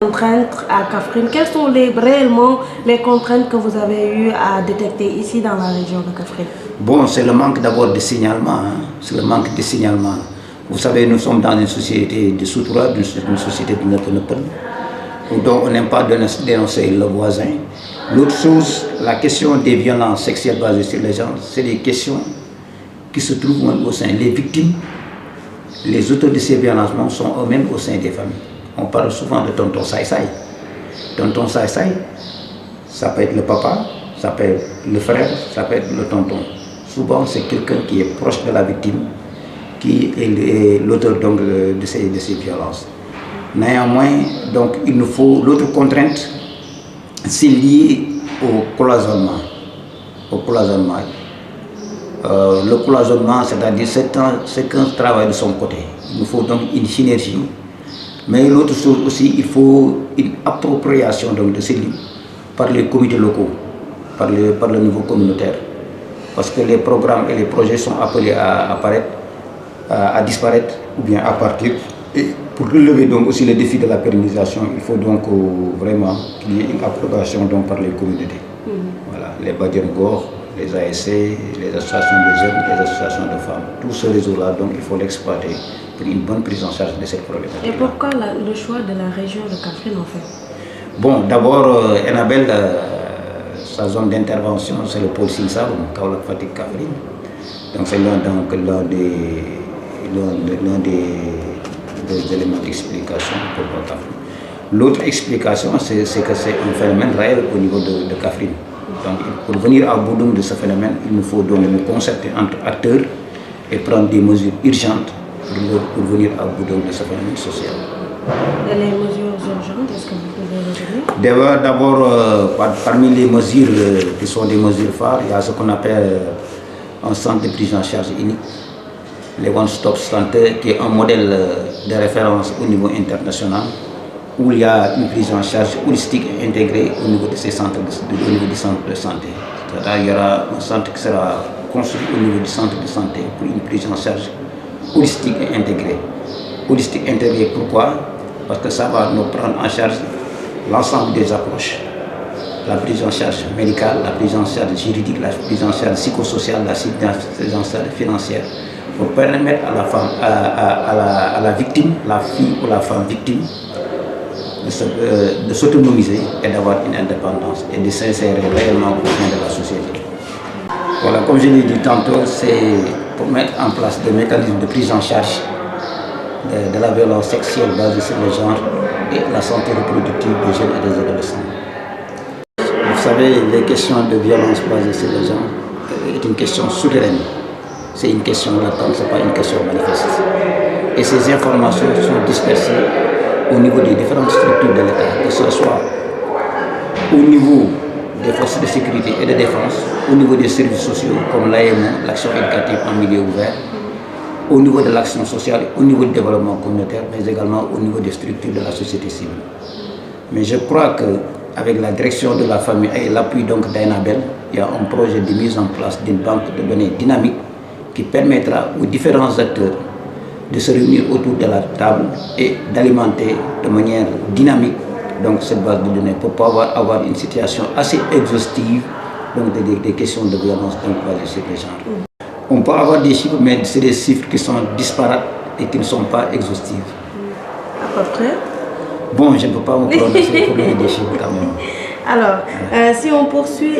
Contraintes à Kaffrine, quelles sont réellement les contraintes que vous avez eu à détecter ici dans la région de Kaffrine? Bon, c'est le manque d'abord de signalement. C'est le manque de signalement. Vous savez, nous sommes dans une société de Soutoura, une société de Nepal, donc on n'aime pas dénoncer le voisin. L'autre chose, la question des violences sexuelles basées sur les gens, c'est des questions qui se trouvent au sein. Les victimes, les auteurs de ces violences sont eux-mêmes au sein des familles. On parle souvent de tonton Saï-Saï. Tonton Saï-Saï, ça peut être le papa, ça peut être le frère, ça peut être le tonton. Souvent, c'est quelqu'un qui est proche de la victime, qui est l'auteur de ces violences. Néanmoins, donc, il nous faut l'autre contrainte, c'est lié au cloisonnement. Le cloisonnement, c'est-à-dire c'est qu'un travail de son côté. Il nous faut donc une synergie. Mais l'autre chose aussi, il faut une appropriation donc, de ces lieux par les comités locaux, par le niveau communautaire. Parce que les programmes et les projets sont appelés à disparaître ou bien à partir. Et pour relever donc aussi le défi de la pérennisation, il faut donc vraiment qu'il y ait une approbation donc par les communautés. Voilà, les Badiangor, les ASC, les associations de jeunes, les associations de femmes. Tout ce réseau-là, donc il faut l'exploiter pour une bonne prise en charge de cette problématique. Et pourquoi le choix de la région de Kaffrine en fait? Bon, d'abord, Enabel, sa zone d'intervention, c'est le pôle Sinsaloum, Kaolack Fatick Kaffrine. Donc c'est l'un des éléments d'explication pour Kaffrine. L'autre explication, c'est que c'est un phénomène réel au niveau de Kaffrine. Donc pour venir à bout de ce phénomène, il nous faut donc nous concerter entre acteurs et prendre des mesures urgentes pour venir à bout de ce phénomène social. Et les mesures urgentes, est-ce que vous pouvez les donner? D'abord, parmi les mesures qui sont des mesures phares, il y a ce qu'on appelle un centre de prise en charge unique, les One Stop Center, qui est un modèle de référence au niveau international, où il y a une prise en charge holistique et intégrée au niveau de ces centres au niveau du centre de santé. C'est-à-dire qu'il y aura un centre qui sera construit au niveau du centre de santé pour une prise en charge holistique et intégrée. Holistique intégrée, pourquoi? Parce que ça va nous prendre en charge l'ensemble des approches. La prise en charge médicale, la prise en charge juridique, la prise en charge psychosociale, la prise en charge financière, pour permettre à la femme, à la victime, la fille ou la femme victime, de s'autonomiser et d'avoir une indépendance et de s'insérer réellement au sein de la société. Voilà, comme je l'ai dit tantôt, c'est pour mettre en place des mécanismes de prise en charge de la violence sexuelle basée sur le genre et la santé reproductive des jeunes et des adolescents. Vous savez, les questions de violence basée sur le genre est une question souterraine. C'est une question latente, ce n'est pas une question manifeste. Et ces informations sont dispersées au niveau des différentes structures de l'État, que ce soit au niveau des forces de sécurité et de défense, au niveau des services sociaux comme l'AMO, l'action éducative en milieu ouvert, au niveau de l'action sociale, au niveau du développement communautaire, mais également au niveau des structures de la société civile. Mais je crois qu'avec la direction de la famille et l'appui donc d'Enabel, il y a un projet de mise en place d'une banque de données dynamique qui permettra aux différents acteurs de se réunir autour de la table et d'alimenter de manière dynamique donc, cette base de données pour pouvoir avoir une situation assez exhaustive donc, des questions de violence basées sur les genres. On peut avoir des chiffres, mais c'est des chiffres qui sont disparates et qui ne sont pas exhaustifs. À peu près? Bon, je ne peux pas me prononcer pour donner des chiffres quand même. Alors, si on poursuit...